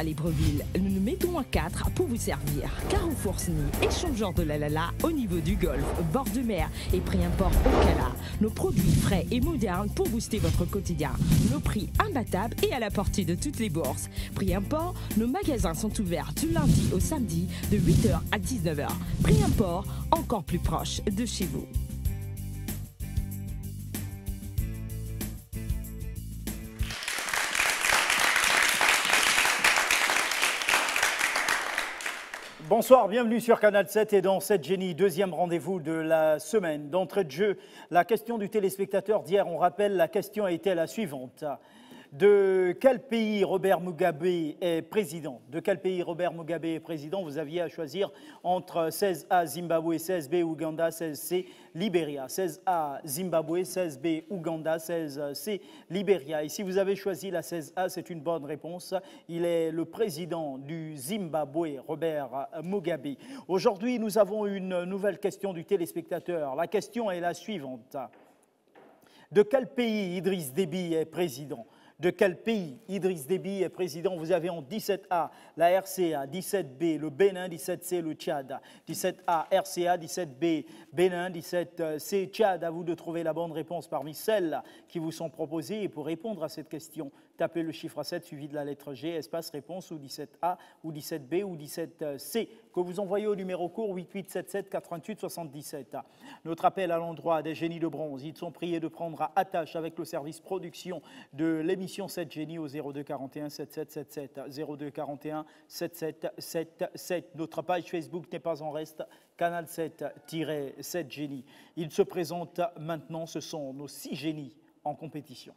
Libreville. Nous nous mettons à 4 pour vous servir. Carrefour Sny, échangeur de la Lala au niveau du golfe, bord de mer et prix import au Cala. Nos produits frais et modernes pour booster votre quotidien. Nos prix imbattables et à la portée de toutes les bourses. Prix import, nos magasins sont ouverts du lundi au samedi de 8h à 19h. Prix import, encore plus proche de chez vous. Bonsoir, bienvenue sur Canal 7 et dans 7 Génie, deuxième rendez-vous de la semaine. D'entrée de jeu, la question du téléspectateur d'hier, on rappelle, la question était la suivante. De quel pays Robert Mugabe est président? De quel pays Robert Mugabe est président? Vous aviez à choisir entre 16A Zimbabwe, 16B Ouganda, 16C Libéria. 16A Zimbabwe, 16B Ouganda, 16C Libéria. Et si vous avez choisi la 16A, c'est une bonne réponse. Il est le président du Zimbabwe, Robert Mugabe. Aujourd'hui, nous avons une nouvelle question du téléspectateur. La question est la suivante. De quel pays Idriss Déby est président? De quel pays Idriss Déby est président? Vous avez en 17A la RCA, 17B le Bénin, 17C le Tchad. 17A RCA, 17B Bénin, 17C Tchad. À vous de trouver la bonne réponse parmi celles qui vous sont proposées. Et pour répondre à cette question, tapez le chiffre 7 suivi de la lettre G, espace réponse ou 17A ou 17B ou 17C que vous envoyez au numéro court 8877 88 77. Notre appel à l'endroit des génies de bronze. Ils sont priés de prendre à attache avec le service production de l'émission 7 Génies au 02 41 7777 02 41 7777. Notre page Facebook n'est pas en reste, Canal 7-7 Génies. Ils se présentent maintenant, ce sont nos 6 génies en compétition.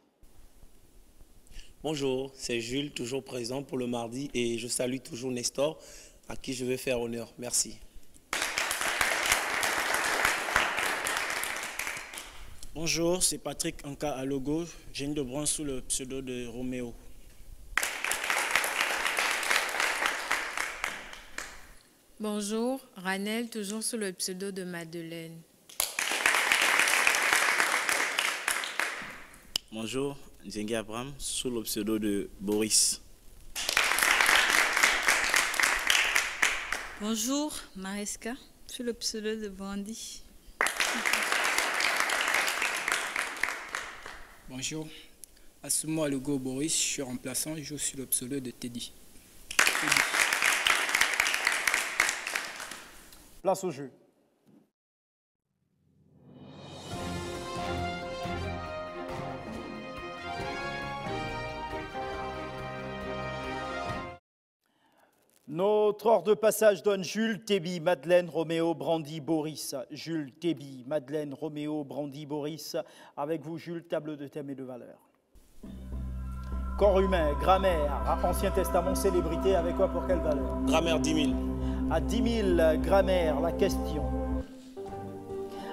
Bonjour, c'est Jules, toujours présent pour le mardi et je salue toujours Nestor, à qui je vais faire honneur. Merci. Bonjour, c'est Patrick Anka Alogo, génie de bronze sous le pseudo de Roméo. Bonjour, Ranel, toujours sous le pseudo de Madeleine. Bonjour, Djengi Abraham, sous le pseudo de Boris. Bonjour, Mareska, sous le pseudo de Brandy. Bonjour, Asumo Alugo Boris, je suis remplaçant, je joue sur le pseudo de Teddy. Place au jeu. Notre ordre de passage donne Jules, Tébi, Madeleine, Roméo, Brandy, Boris. Jules, Tébi, Madeleine, Roméo, Brandy, Boris. Avec vous, Jules, table de thème et de valeur. Corps humain, grammaire, Ancien Testament, célébrité, avec quoi pour quelle valeur? Grammaire 10 000. À 10 000, grammaire, la question.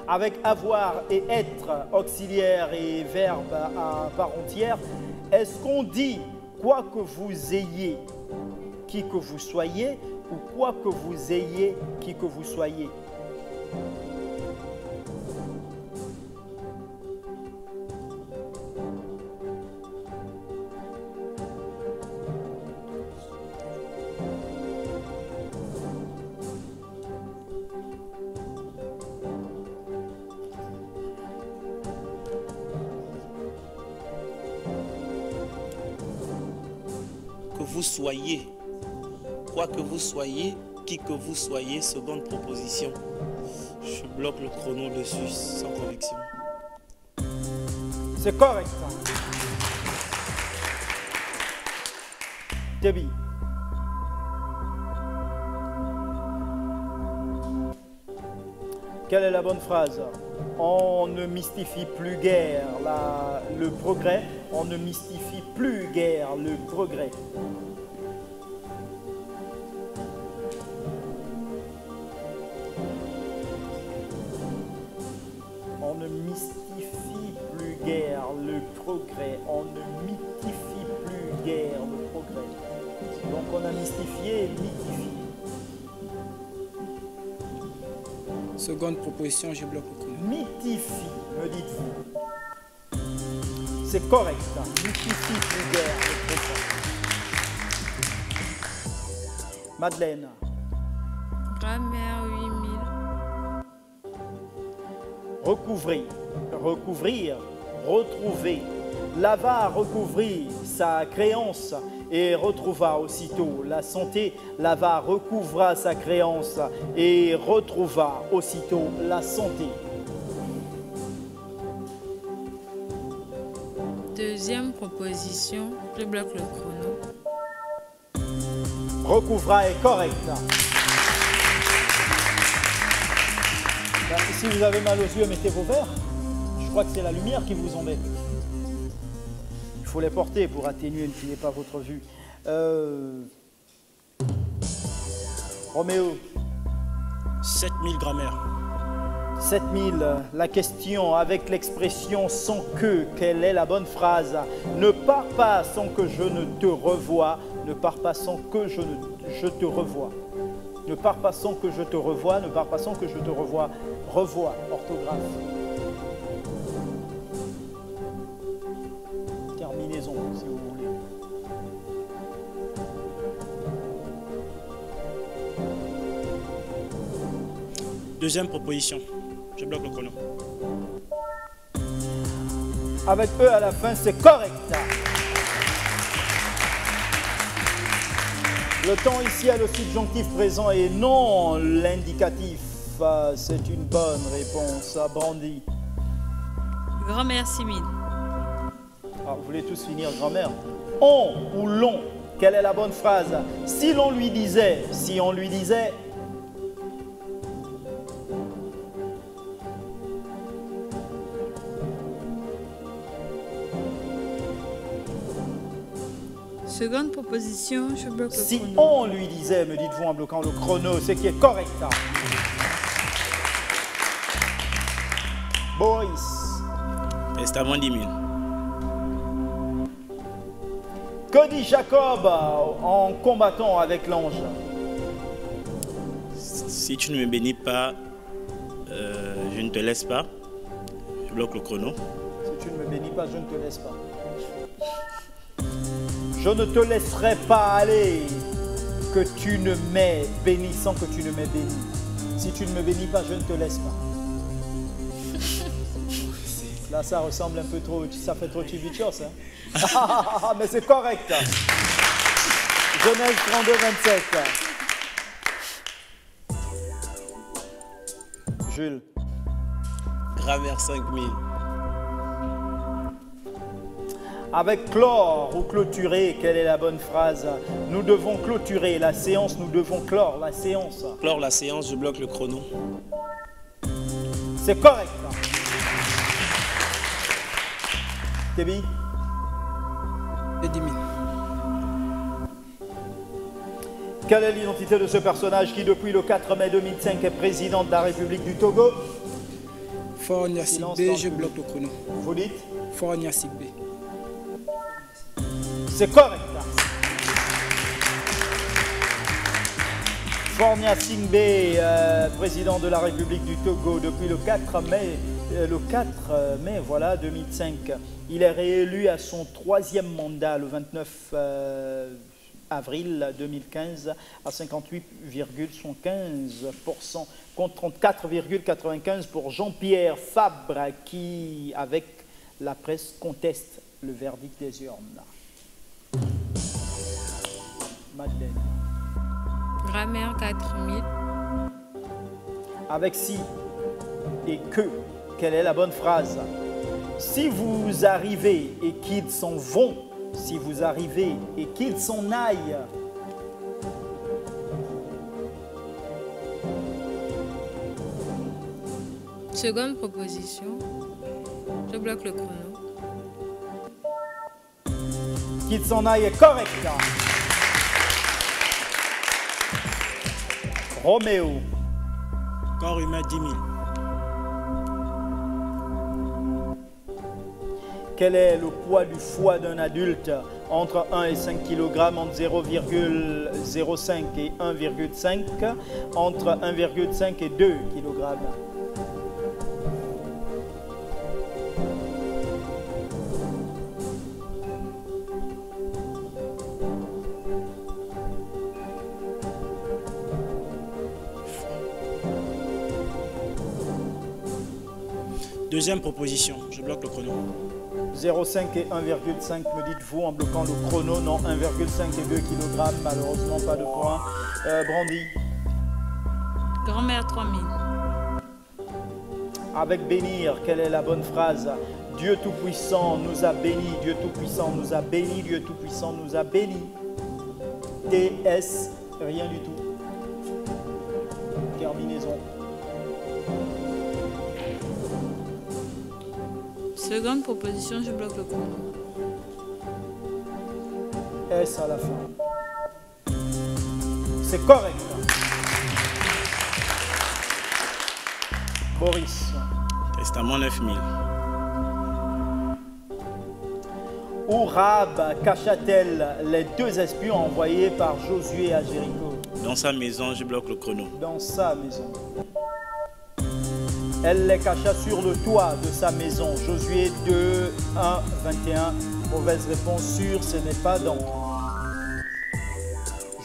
Avec avoir et être, auxiliaire et verbe à part entière, est-ce qu'on dit quoi que vous ayez, qui que vous soyez, ou quoi que vous ayez, qui que vous soyez? Que vous soyez, quoi que vous soyez, qui que vous soyez, seconde proposition. Je bloque le chrono dessus sans conviction. C'est correct. Déby. Quelle est la bonne phrase? On ne mystifie plus guère le progrès. On ne mystifie plus guère le progrès. On ne mystifie plus guère le progrès. On ne mythifie plus guère le progrès. Donc on a mystifié et mythifié. Seconde proposition, je bloque le chrono. Mythifie, me dites-vous. C'est correct. Mythifie plus guère le progrès. Madeleine. Grammaire 8000. Recouvrir, recouvrir, retrouver. Lava recouvrit sa créance et retrouva aussitôt la santé. Lava recouvra sa créance et retrouva aussitôt la santé. Deuxième proposition, je bloque le chrono. Recouvra est correct. Ben, si vous avez mal aux yeux, mettez vos verres. Je crois que c'est la lumière qui vous embête. Il faut les porter pour atténuer qu'il n'y ait pas votre vue. Roméo. 7000 grammaire. 7000, la question avec l'expression sans que, quelle est la bonne phrase? Ne pars pas sans que je ne te revoie. Ne pars pas sans que je te revoie. Ne pars pas sans que je te revoie. Ne pars pas sans que je te revoie. Revois, orthographe. Terminaison, si vous voulez. Deuxième proposition. Je bloque le chrono. Avec E à la fin, c'est correct. Le temps ici a le subjonctif présent et non l'indicatif. C'est une bonne réponse. Brandy. Grammaire 6000. Ah, vous voulez tous finir grammaire? On ou l'on, quelle est la bonne phrase? Si l'on lui disait, si on lui disait, Seconde proposition, je bloque le si chrono. on lui disait, me dites-vous en bloquant le chrono, ce qui est correct. Boris. Testament 10 000. Que dit Jacob en combattant avec l'ange? Si tu ne me bénis pas, je ne te laisse pas. Je bloque le chrono. Si tu ne me bénis pas, je ne te laisse pas. Je ne te laisserai pas aller que tu ne m'aies béni sans que tu ne m'aies béni. Si tu ne me bénis pas, je ne te laisse pas. Là, ça ressemble un peu trop, ça fait trop chibichos, hein? Mais c'est correct. Genèse 32, 27. Jules. Grammaire 5000. Avec clore ou clôturer, quelle est la bonne phrase? Nous devons clôturer la séance, nous devons clore la séance. Clore la séance, je bloque le chrono. C'est correct. Kébi? Et 10 000. Quelle est l'identité de ce personnage qui, depuis le 4 mai 2005, est président de la République du Togo? Fort Niasigbe, je bloque le chrono. Vous dites? Fort Niasigbe. C'est correct. Fornia Singbe, président de la République du Togo depuis le 4 mai, voilà, 2005. Il est réélu à son troisième mandat le 29 avril 2015 à 58,75% contre 34,95% pour Jean-Pierre Fabre qui, avec la presse, conteste le verdict des urnes. Madeleine. Grammaire 4000. Avec si et que, quelle est la bonne phrase? Si vous arrivez et qu'ils s'en vont, si vous arrivez et qu'ils s'en aillent, Seconde proposition, je bloque le chrono. qu'ils s'en aillent est correct. Roméo. Corps humain 10 000. Quel est le poids du foie d'un adulte entre 1 et 5 kg, entre 0,05 et 1,5, entre 1,5 et 2 kg? Deuxième proposition, je bloque le chrono. 0,5 et 1,5 me dites-vous en bloquant le chrono. Non, 1,5 et 2 kg, malheureusement pas de point. Brandy. Grand-mère 3000. Avec bénir, quelle est la bonne phrase? Dieu Tout-Puissant nous a bénis, Dieu Tout-Puissant nous a bénis, Dieu Tout-Puissant nous a bénis. TS, rien du tout. Terminaison. Seconde proposition, je bloque le chrono. S à la fin. C'est correct. Boris. Testament 9000. Où Rahab cacha-t-elle les 2 espions envoyés par Josué à Jéricho? Dans sa maison, je bloque le chrono. Dans sa maison. Elle les cacha sur le toit de sa maison. Josué 2, 1, 21. Mauvaise réponse sûre, ce n'est pas dans.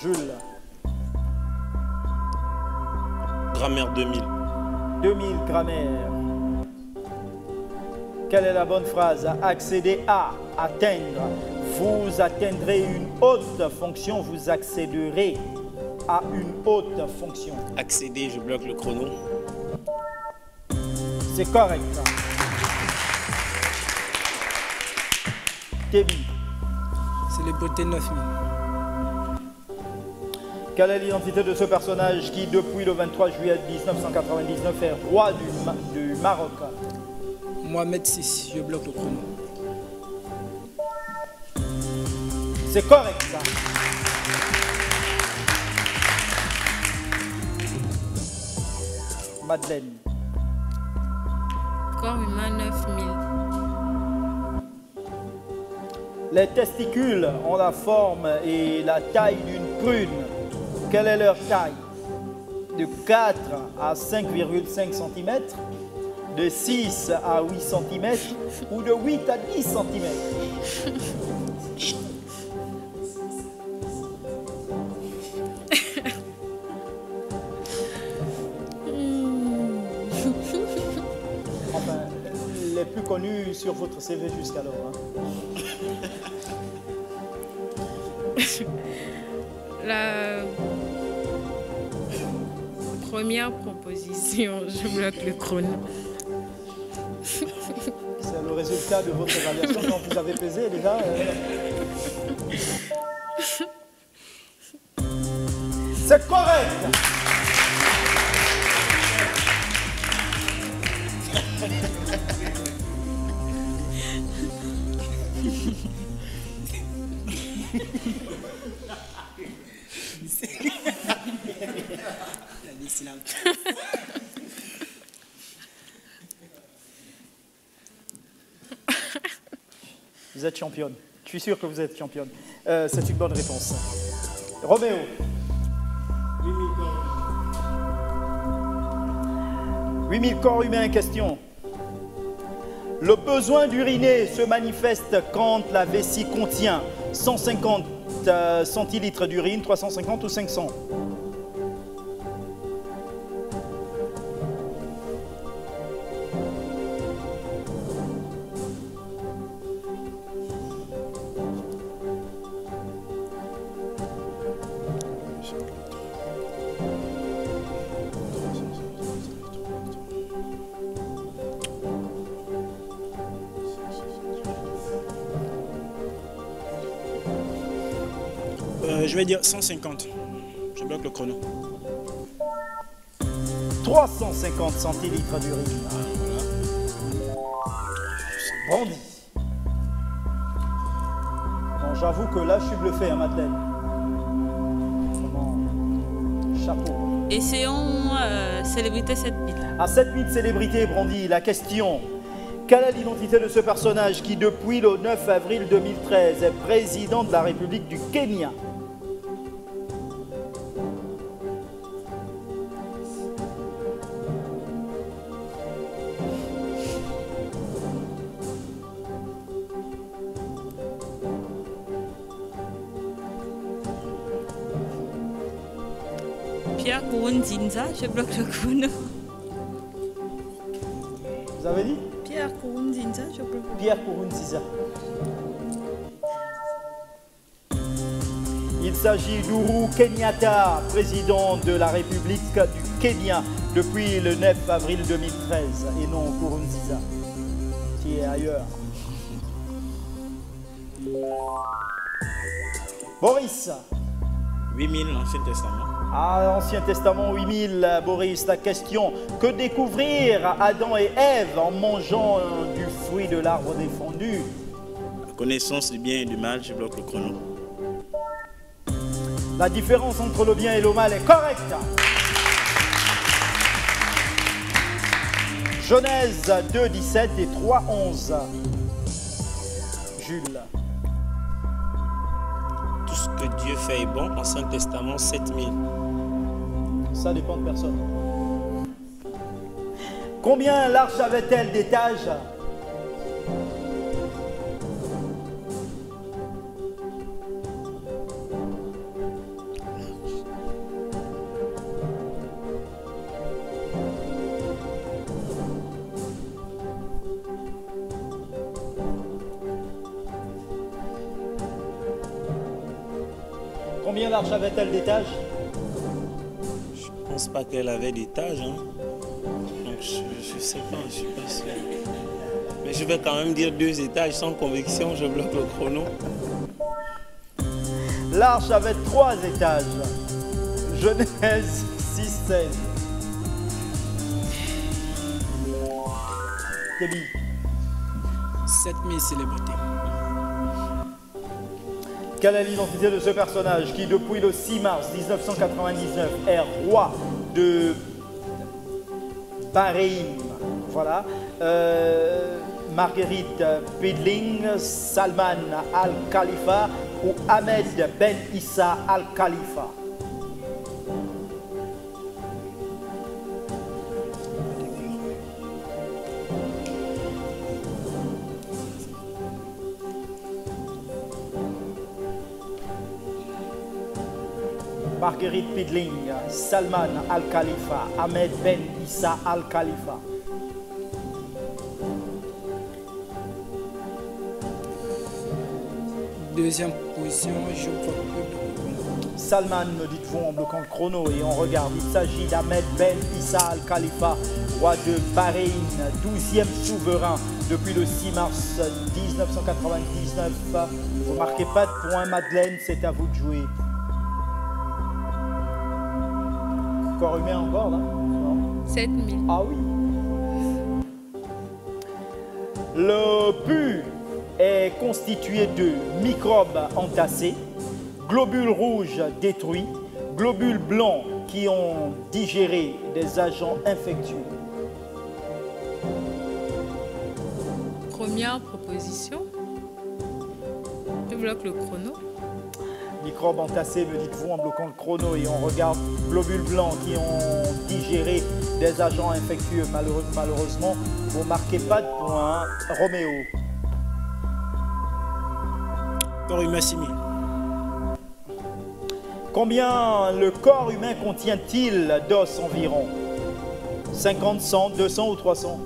Jules. Grammaire 2000. 2000 grammaire. Quelle est la bonne phrase? Accéder à, atteindre. Vous atteindrez une haute fonction, vous accéderez à une haute fonction. Accéder, je bloque le chrono. C'est correct. Tébi. Célébrité 9000. Quelle est l'identité de ce personnage qui, depuis le 23 juillet 1999, est roi du Maroc? Mohamed VI, je bloque le chrono. C'est correct, ça. Madeleine. Corps humain 9000. Les testicules ont la forme et la taille d'une prune. Quelle est leur taille? De 4 à 5,5 cm, de 6 à 8 cm ou de 8 à 10 cm? Enfin, les plus connus sur votre CV jusqu'alors. Hein. La première proposition, je bloque le chrono. C'est le résultat de votre évaluation quand vous avez pesé déjà. C'est correct. Vous êtes championne. Je suis sûr que vous êtes championne. C'est une bonne réponse. Roméo. 8000 corps humains, question. Le besoin d'uriner se manifeste quand la vessie contient 150 centilitres d'urine, 350 ou 500. Je vais dire 150. Je bloque le chrono. 350 centilitres d'urine. Brandy. Bon, j'avoue que là, je suis bluffé, hein, Madeleine. Vraiment, chapeau. Essayons célébrité 7000. À 7000 célébrités, Brandy, la question. Quelle est l'identité de ce personnage qui, depuis le 9 avril 2013, est président de la République du Kenya? Pierre Nkurunziza, je bloque le chrono. Vous avez dit? Pierre Nkurunziza, je peux vous. Pierre Nkurunziza. Il s'agit d'Ourou Kenyatta, président de la République du Kenya depuis le 9 avril 2013, et non Nkurunziza, qui est ailleurs. Boris. 8000, l'Ancien Testament. Ah, Ancien Testament 8000, Boris, la question. Que découvrir Adam et Ève en mangeant du fruit de l'arbre défendu? La connaissance du bien et du mal, je bloque le chrono. La différence entre le bien et le mal est correcte. Genèse 2, 17 et 3, 11. Jules. Tout ce que Dieu fait est bon. Ancien Testament 7000. Ça dépend de personne. Combien l'arche avait-elle d'étages? Combien l'arche avait-elle d'étages? Je pense pas qu'elle avait d'étage. Hein. Donc je sais pas, je suis pas sûr. Mais je vais quand même dire 2 étages sans conviction, je bloque le chrono. L'arche avait 3 étages. Genèse 6, 16. Kébi. 7000 célébrités. Quelle est l'identité de ce personnage qui, depuis le 6 mars 1999, est roi de Bahreïn? Voilà. Marguerite Bidling, Salman Al-Khalifa ou Ahmed Ben Issa Al-Khalifa? Marguerite Bidling, Salman Al-Khalifa, Ahmed Ben Issa Al-Khalifa. Deuxième position, je crois que... Salman, me dites-vous en bloquant le chrono, et on regarde. Il s'agit d'Ahmed Ben Issa Al-Khalifa, roi de Bahreïn, 12e souverain depuis le 6 mars 1999. Vous ne marquez pas de points, Madeleine, c'est à vous de jouer. Corps humain encore, là? Non. 7000. Ah oui. Le pus est constitué de microbes entassés, globules rouges détruits, globules blancs qui ont digéré des agents infectieux. Première proposition. Je bloque le chrono. Microbes entassés, me dites-vous en bloquant le chrono, et on regarde globules blancs qui ont digéré des agents infectieux. Malheureusement, vous ne marquez pas de points. Roméo. Corps humain 6000. Combien le corps humain contient-il d'os environ? 50, 100, 200 ou 300?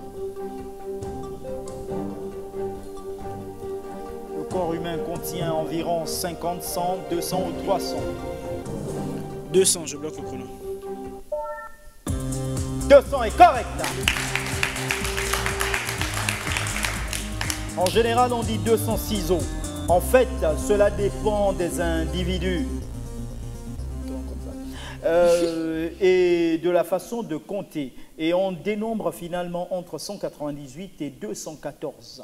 Le corps humain contient environ 50, 100, 200 ou 300? 200, je bloque le chrono. 200 est correct. En général, on dit 200 ciseaux. En fait, cela dépend des individus et de la façon de compter. Et on dénombre finalement entre 198 et 214.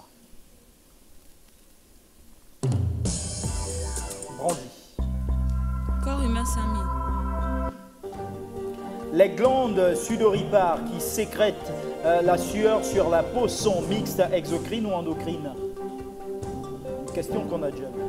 Brandy. Corps humain 5000. Les glandes sudoripares qui sécrètent la sueur sur la peau sont mixtes, exocrines ou endocrines? Une question qu'on a déjà vue.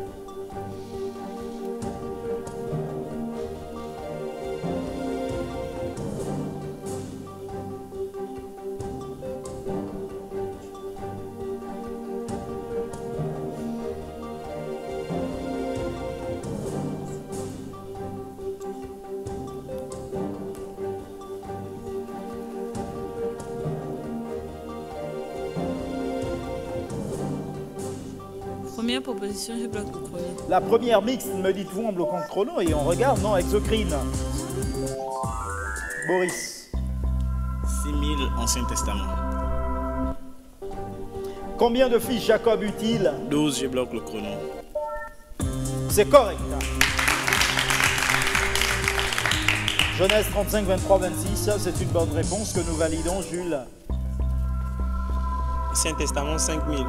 Première proposition, je bloque le chrono. La première mixte, me dites-vous en bloquant le chrono et on regarde, non, exocrine. Boris. 6000 Ancien Testament. Combien de fils Jacob eut-il? 12, je bloque le chrono. C'est correct. Genèse 35, 23, 26, c'est une bonne réponse que nous validons, Jules. Ancien Testament, 5000.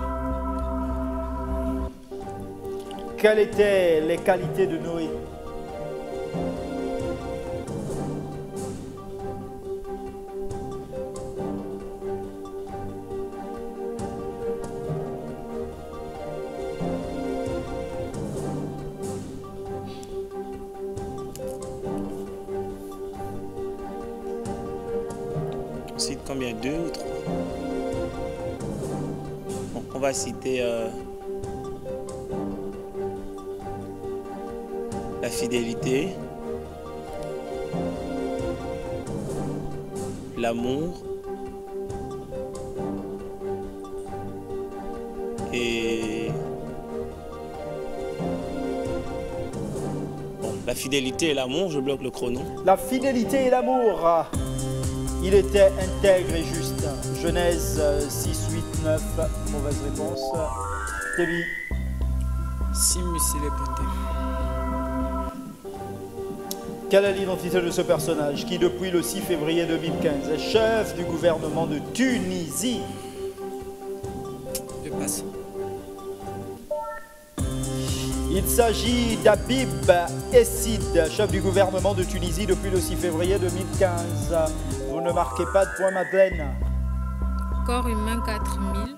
Quelles étaient les qualités de Noé? On cite combien? 2 ou 3? Bon, on va citer la fidélité, l'amour et bon, la fidélité et l'amour, je bloque le chrono. La fidélité et l'amour. Il était intègre et juste. Genèse 6, 8, 9. Mauvaise réponse. Tébi. Sim, célébrité. Quelle est l'identité de ce personnage qui, depuis le 6 février 2015, est chef du gouvernement de Tunisie? Je passe. Il s'agit d'Habib Essid, chef du gouvernement de Tunisie depuis le 6 février 2015. Vous ne marquez pas de point, Madeleine. Corps humain 4000.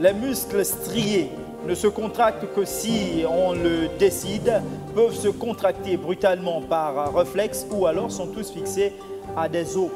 Les muscles striés ne se contractent que si on le décide, peuvent se contracter brutalement par réflexe ou alors sont tous fixés à des os.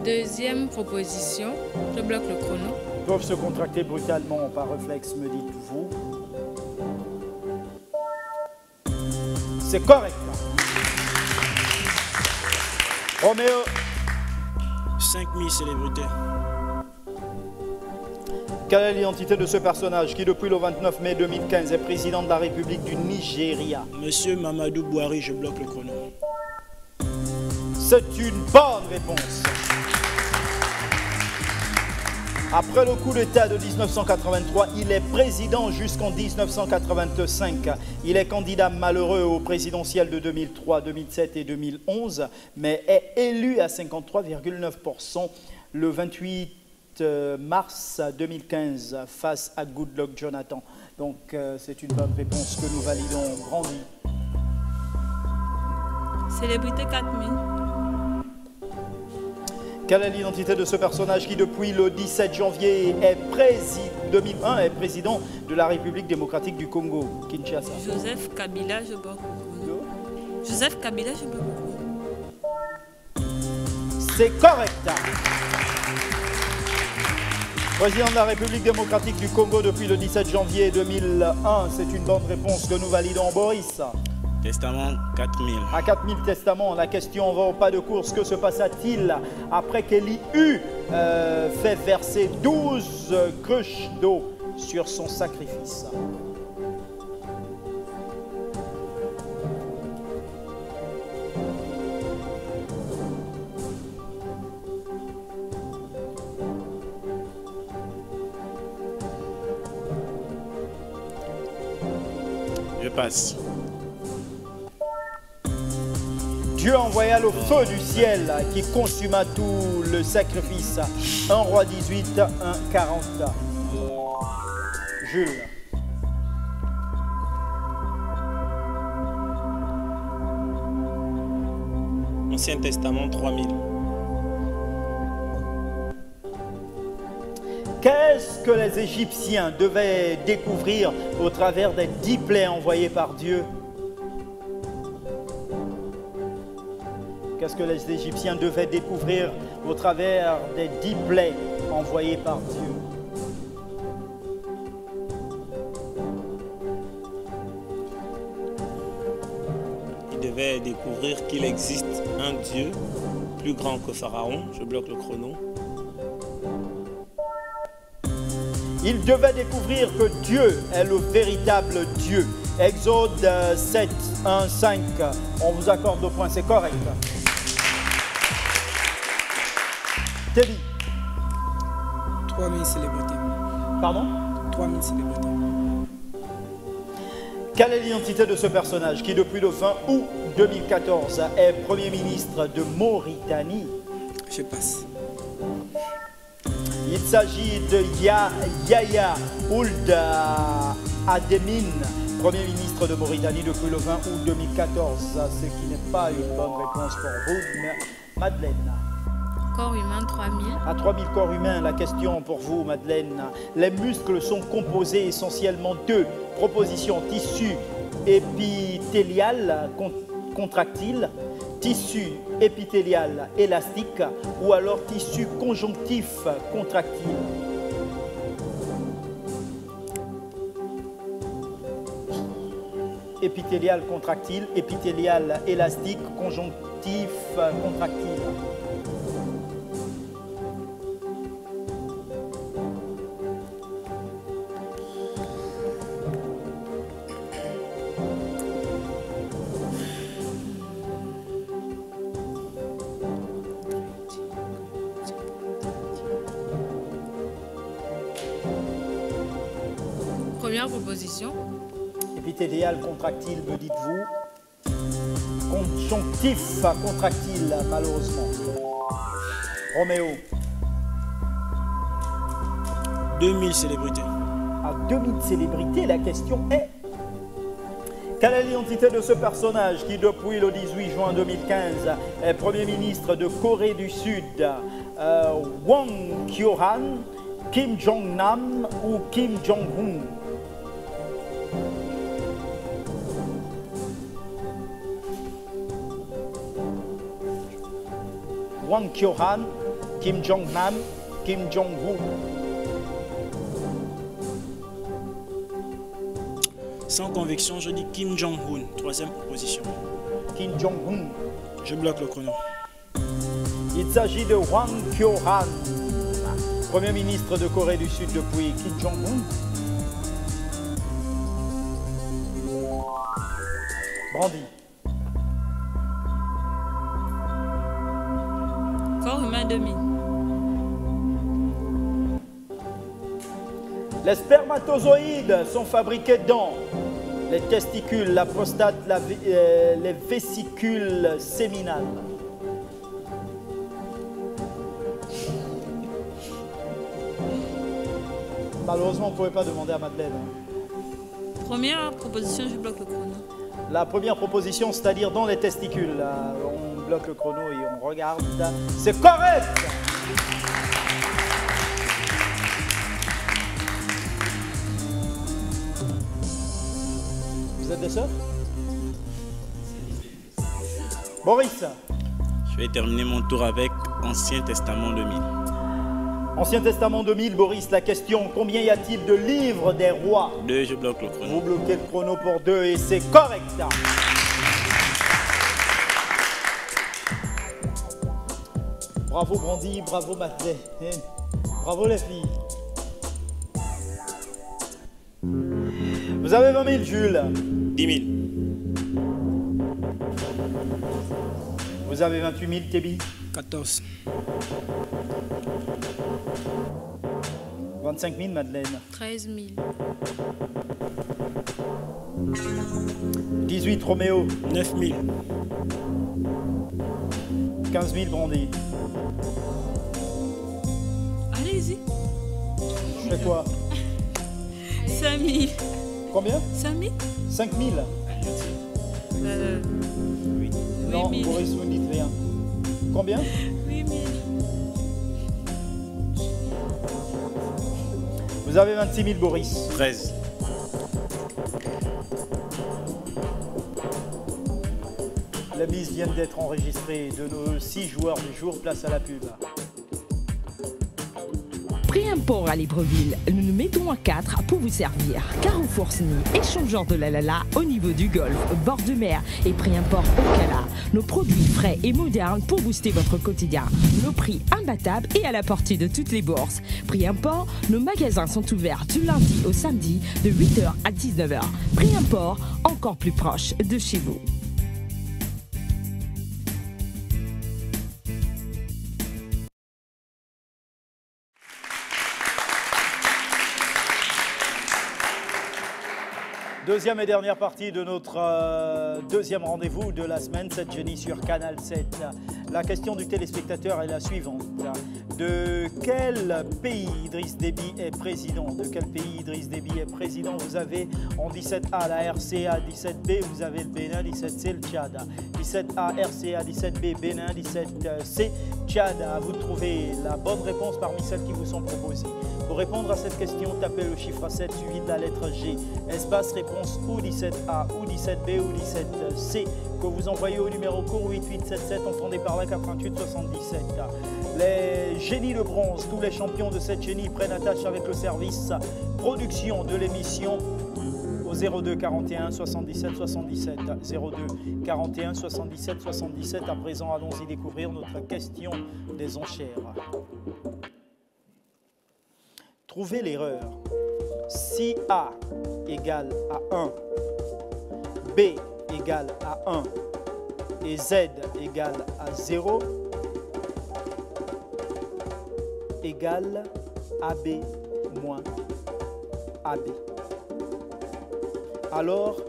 Deuxième proposition, je bloque le chrono. Peuvent se contracter brutalement par réflexe, me dites-vous. C'est correct. Roméo. 5000 célébrités. Quelle est l'identité de ce personnage qui, depuis le 29 mai 2015, est président de la République du Nigeria? Monsieur Mamadou Bouhari, je bloque le chrono. C'est une bonne réponse. Après le coup d'État de 1983, il est président jusqu'en 1985. Il est candidat malheureux au présidentiel de 2003, 2007 et 2011, mais est élu à 53,9% le 28 mars 2015 face à Goodluck Jonathan. Donc c'est une bonne réponse que nous validons. Grandi. Célébrité 4000. Quelle est l'identité de ce personnage qui, depuis le 17 janvier 2001, est président de la République démocratique du Congo, Kinshasa? Joseph Kabila, je bloque le chrono. Joseph Kabila, je bloque le chrono. C'est correct. Président de la République démocratique du Congo depuis le 17 janvier 2001, c'est une bonne réponse que nous validons. Boris. Testament 4000. À 4000 testaments, la question va au pas de course. Que se passa-t-il après qu'Élie eut fait verser 12 cruches d'eau sur son sacrifice? Je passe. Dieu envoya le feu du ciel qui consuma tout le sacrifice. 1 Roi 18, 1 40. Jules. Ancien Testament, 3000. Qu'est-ce que les Égyptiens devaient découvrir au travers des 10 plaies envoyées par Dieu? Qu'est-ce que les Égyptiens devaient découvrir au travers des 10 plaies envoyées par Dieu? Ils devaient découvrir qu'il existe un Dieu plus grand que Pharaon. Je bloque le chrono. Ils devaient découvrir que Dieu est le véritable Dieu. Exode 7, 1, 5. On vous accorde le point, c'est correct. Teddy. 3000 célébrités. Pardon? 3000 célébrités. Quelle est l'identité de ce personnage qui, depuis le fin août 2014, est Premier ministre de Mauritanie? Je passe. Il s'agit de Yahya Ould Ademin, Premier ministre de Mauritanie depuis le 20 août 2014. Ce qui n'est pas une bonne réponse pour vous, Madeleine. Corps humain 3000. À 3000 corps humains, la question pour vous, Madeleine. Les muscles sont composés essentiellement de propositions tissu épithélial contractile, tissu épithélial élastique ou alors tissu conjonctif contractile. Épithélial contractile, épithélial élastique, conjonctif contractile. Première proposition. Épithélial contractile, me dites-vous. Conjonctif contractile, malheureusement. Roméo. 2000 célébrités. À 2000 célébrités, la question est: quelle est l'identité de ce personnage qui, depuis le 18 juin 2015, est Premier ministre de Corée du Sud? Won Kyo-han, Kim Jong-nam ou Kim Jong-un? Won Kyo-han, Kim Jong-nam, Kim Jong-un. Sans conviction, je dis Kim Jong-un. Troisième proposition. Kim Jong-un. Je bloque le chrono. Il s'agit de Won Kyo-han, Premier ministre de Corée du Sud depuis Kim Jong-un. Brandy. Corps humain 2000. Les spermatozoïdes sont fabriqués dans les testicules, la prostate, les vésicules séminales. Malheureusement, vous ne pouvez pas demander à Madeleine. Première proposition, je bloque le chrono. La première proposition, c'est-à-dire dans les testicules. On bloque le chrono et on regarde. C'est correct! Vous êtes des sœurs? Boris. Je vais terminer mon tour avec Ancien Testament 2000. Ancien Testament 2000, Boris, la question: combien y a-t-il de livres des rois? 2, je bloque le chrono. Vous bloquez le chrono pour 2 et c'est correct. Bravo Brandy, bravo Madeleine, bravo les filles. Vous avez 20 000, Jules. 10 000. Vous avez 28 000, Tébi. 14. 25 000, Madeleine. 13 000. 18, Roméo. 9000. 15 000, Brandy. Allez-y. Je fais quoi? 5000. Combien? 5000. 5 000. Non, 8000. Boris, vous ne dites rien. Combien? 8000. Vous avez 26 000, Boris. 13. La mise vient d'être enregistrée de nos 6 joueurs du jour. Place à la pub. Pré-import à Libreville, nous nous mettons à 4 pour vous servir. Carrefour Sny, échangeur de la Lala au niveau du golfe, bord de mer et pré-import au Cala. Nos produits frais et modernes pour booster votre quotidien. Nos prix imbattables et à la portée de toutes les bourses. Pré-import, nos magasins sont ouverts du lundi au samedi de 8h à 19h. Pré-import, encore plus proche de chez vous. Deuxième et dernière partie de notre deuxième rendez-vous de la semaine, cette Jenny sur Canal 7. La question du téléspectateur est la suivante. De quel pays Idriss Déby est président? De quel pays Idriss Déby est président? Vous avez en 17A la RCA, 17B, vous avez le Bénin, 17C le Tchad. 17A, RCA, 17B, Bénin, 17C, Tchad. À vous de trouver la bonne réponse parmi celles qui vous sont proposées. Pour répondre à cette question, tapez le chiffre 7 suivi de la lettre G. Espace réponse ou 17A, ou 17B, ou 17C, que vous envoyez au numéro court 8877, entendez par là 88 77. Les génies de bronze, tous les champions de cette génie prennent attache avec le service production de l'émission au 02 41 77 77. 02 41 77 77. À présent, allons-y découvrir notre question des enchères. Trouvez l'erreur. Si A égale à 1, B égale à 1 et Z égale à 0, égale AB moins AB. Alors,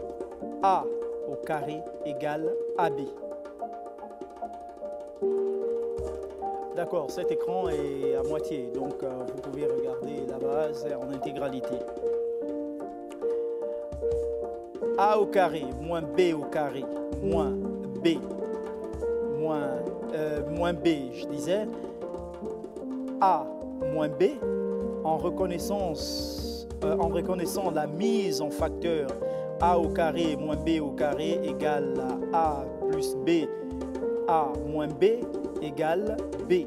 A au carré égale AB. D'accord, cet écran est à moitié, donc vous pouvez regarder la base en intégralité. A au carré moins B au carré moins B moins B, je disais, A moins B, en reconnaissant la mise en facteur A au carré moins B au carré égale à A plus B, A moins B égale B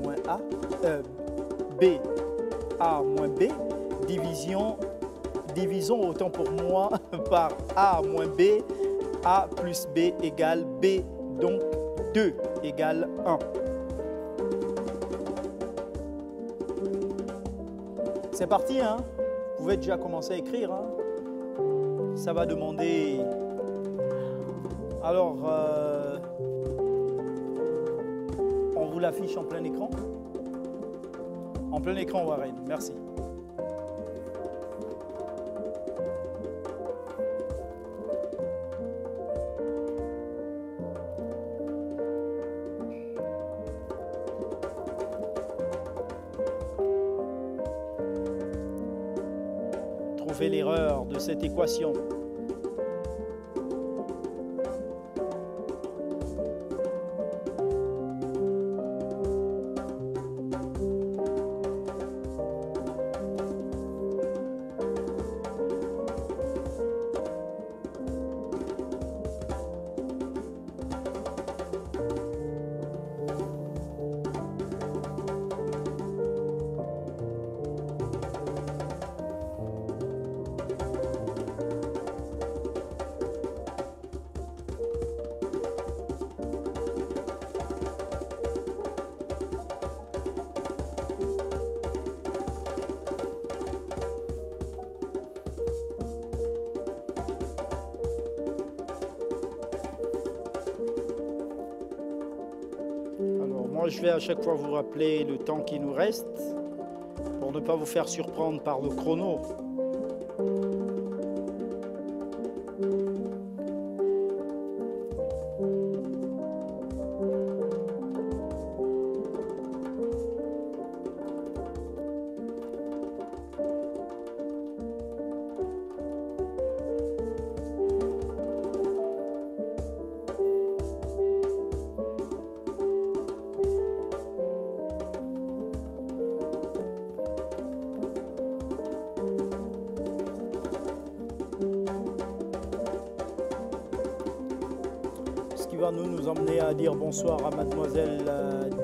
moins A, B, A moins B, divisons autant pour moi par A moins B, A plus B égale B, donc 2 égale 1. C'est parti, hein? Vous pouvez déjà commencer à écrire, hein? Ça va demander... Alors, on vous l'affiche en plein écran? En plein écran, Warren, merci. Trouvez l'erreur de cette équation. Je vais à chaque fois vous rappeler le temps qui nous reste pour ne pas vous faire surprendre par le chrono. va nous emmener à dire bonsoir à mademoiselle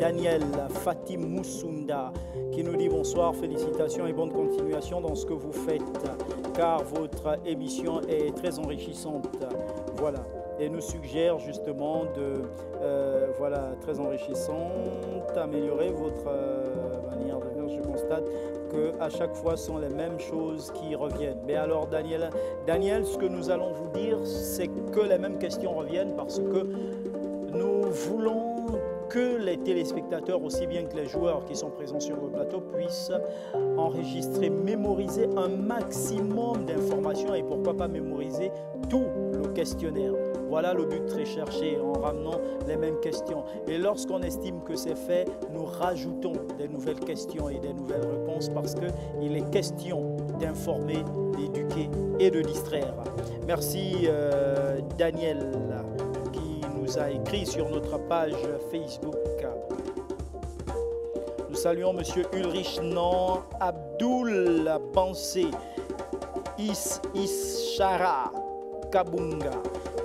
Danielle Fatim Moussunda qui nous dit bonsoir, félicitations et bonne continuation dans ce que vous faites car votre émission est très enrichissante. Voilà. Et nous suggère justement de, voilà, très enrichissante, améliorer votre manière de faire. Je constate qu'à chaque fois, ce sont les mêmes choses qui reviennent. Mais alors, Daniel, ce que nous allons vous dire, c'est que les mêmes questions reviennent parce que nous voulons que les téléspectateurs, aussi bien que les joueurs qui sont présents sur le plateau, puissent enregistrer, mémoriser un maximum d'informations et pourquoi pas mémoriser tout le questionnaire. Voilà le but recherché en ramenant les mêmes questions. Et lorsqu'on estime que c'est fait, nous rajoutons des nouvelles questions et des nouvelles réponses parce qu'il est question d'informer, d'éduquer et de distraire. Merci Daniel qui nous a écrit sur notre page Facebook. Nous saluons M. Ulrich Nan Abdul Bansé, Ishara Kabunga,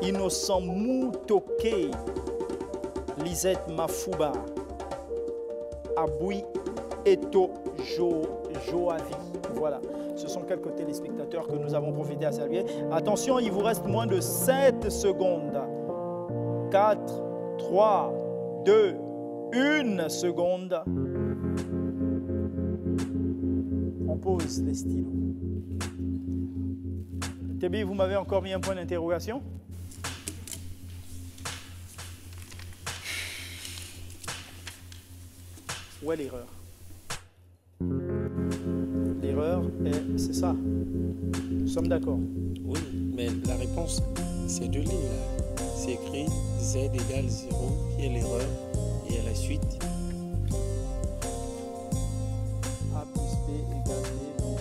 Innocent Moutoke, Lisette Mafouba, Aboui Eto Joavi. Voilà, ce sont quelques téléspectateurs que nous avons profité à saluer. Attention, il vous reste moins de 7 secondes. 4, 3, 2, 1 seconde. On pose les stylos. Tébi, vous m'avez encore mis un point d'interrogation? Où est l'erreur? L'erreur, c'est ça. Nous sommes d'accord. Oui, mais la réponse, c'est de lire. C'est écrit Z égale 0, qui est l'erreur, et à la suite. A plus B égale B.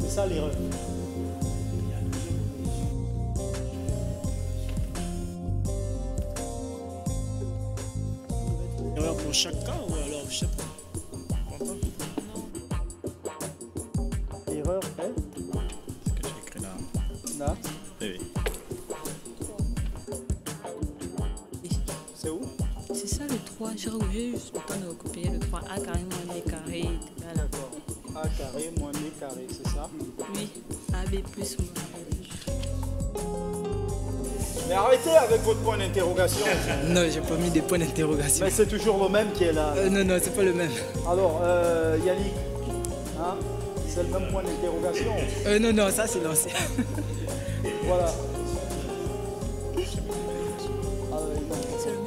C'est ça l'erreur. Erreur pour chaque cas ou alors je sais pas. L'erreur est Ce que j'ai écrit là. là. Oui. C'est où? C'est ça le 3. J'ai juste le temps de recopier le 3. A carré moins B carré. Voilà. D'accord. A carré moins B carré, c'est ça? Oui. AB plus moins. Mais arrêtez avec votre point d'interrogation. Non, j'ai pas mis des points d'interrogation. Mais c'est toujours le même qui est là. Non, non, c'est pas le même. Alors, Yannick, hein, c'est le même point d'interrogation. Non, non, ça c'est l'ancien. Voilà. C'est le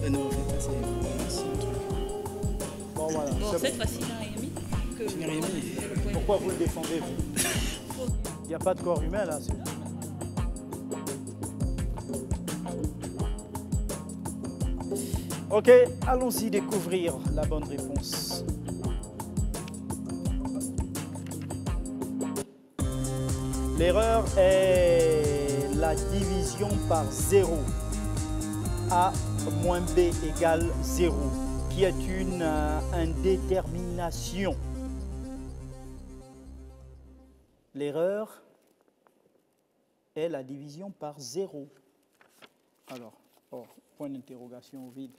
même. Non, en fait, c'est l'ancien truc. Bon, voilà. Bon, C'est cette bon. fois-ci, il n'a rien mis. Je n'ai rien mis. Pourquoi vous le défendez, vous? Il n'y a pas de corps humain, là. Ok, allons-y découvrir la bonne réponse. L'erreur est la division par 0. A moins B égale 0, qui est une indétermination. L'erreur est la division par 0. Alors, point d'interrogation au vide.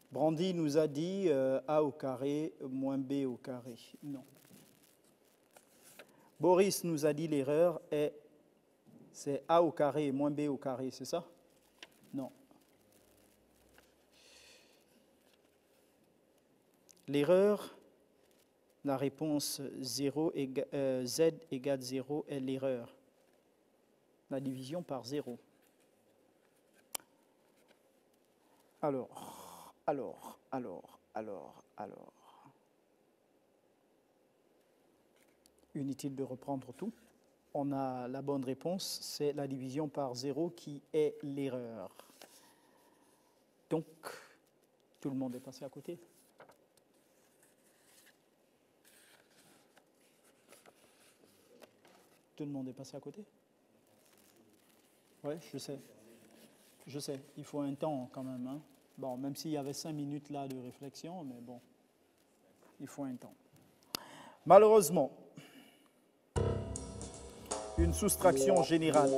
Brandy nous a dit A au carré moins B au carré. Non. Boris nous a dit l'erreur est c'est A au carré moins B au carré, c'est ça? Non. L'erreur, la réponse 0 Z égale 0 est l'erreur. La division par 0. Alors. Inutile de reprendre tout. On a la bonne réponse, c'est la division par 0 qui est l'erreur. Donc, tout le monde est passé à côté. Tout le monde est passé à côté? Oui, je sais. Je sais, il faut un temps quand même. Hein. Bon, même s'il y avait 5 minutes là de réflexion, mais bon, il faut un temps. Malheureusement, une soustraction générale.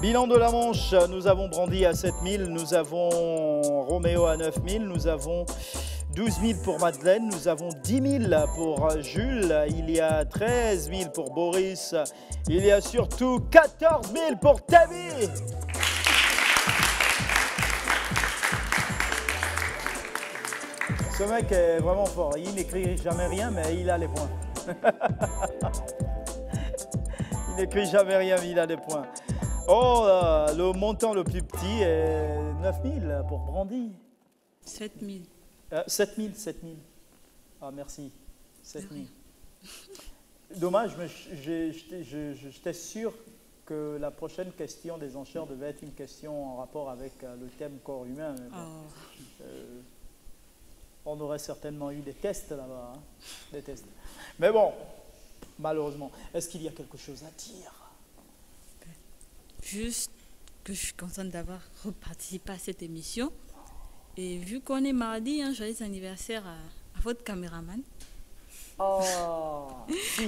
Bilan de la Manche, nous avons Brandy à 7 000, nous avons Roméo à 9 000, nous avons 12 000 pour Madeleine, nous avons 10 000 pour Jules, il y a 13 000 pour Boris, il y a surtout 14 000 pour Tammy. Ce mec est vraiment fort, il n'écrit jamais rien mais il a les points. Il n'écrit jamais rien mais il a des points. Oh, le montant le plus petit est 9 000 pour Brandy. 7 000. 7 000, 7 000. Ah, merci. 7 000. Dommage, mais j'étais sûr que la prochaine question des enchères devait être une question en rapport avec le thème corps humain. Mais bon, on aurait certainement eu des tests là-bas. Hein, des tests. Mais bon, malheureusement. Est-ce qu'il y a quelque chose à dire? Juste que je suis contente d'avoir reparticipé à cette émission. Et vu qu'on est mardi, hein, joyeux anniversaire à votre caméraman. Oh, si.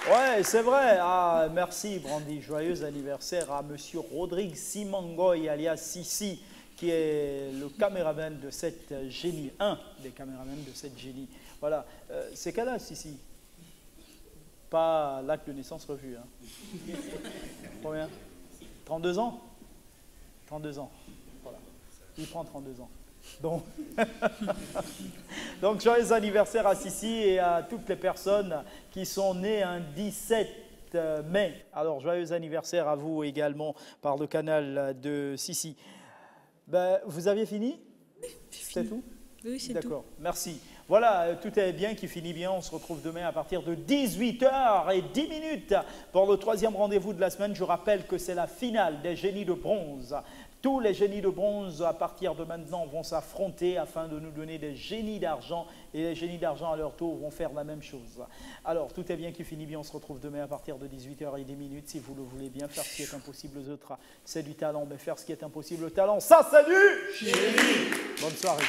Ouais, c'est vrai. Ah, merci Brandy. Joyeux anniversaire à Monsieur Rodrigue Simangoy, alias Sissi, qui est le caméraman de cette génie, un des caméramans de cette génie. Voilà. C'est quel âge, Sissi? Pas l'acte de naissance revu. Hein. Combien? 32 ans? 32 ans. Voilà. Il prend 32 ans. Donc joyeux anniversaire à Sissi et à toutes les personnes qui sont nées un 17 mai. Alors joyeux anniversaire à vous également par le canal de Sissi. Ben, vous aviez fini? C'est tout? Oui, c'est tout. D'accord, merci. Voilà, tout est bien qui finit bien. On se retrouve demain à partir de 18h10 pour le troisième rendez-vous de la semaine. Je rappelle que c'est la finale des génies de bronze. Tous les génies de bronze, à partir de maintenant, vont s'affronter afin de nous donner des génies d'argent. Et les génies d'argent, à leur tour, vont faire la même chose. Alors, tout est bien qui finit bien. On se retrouve demain à partir de 18h10, si vous le voulez bien. Faire ce qui est impossible aux autres, c'est du talent. Mais faire ce qui est impossible au talent, ça, c'est du génie. Bonne soirée.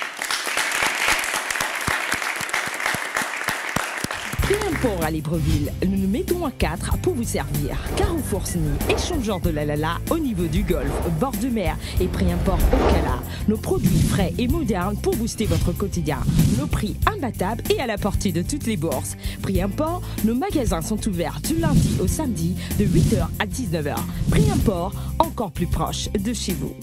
Port à Libreville, nous nous mettons à 4 pour vous servir. Carrefour Sny, échangeur de la au niveau du golfe, bord de mer et prix import au Cala. Nos produits frais et modernes pour booster votre quotidien. Nos prix imbattables et à la portée de toutes les bourses. Prix import, nos magasins sont ouverts du lundi au samedi de 8h à 19h. Prix import, encore plus proche de chez vous.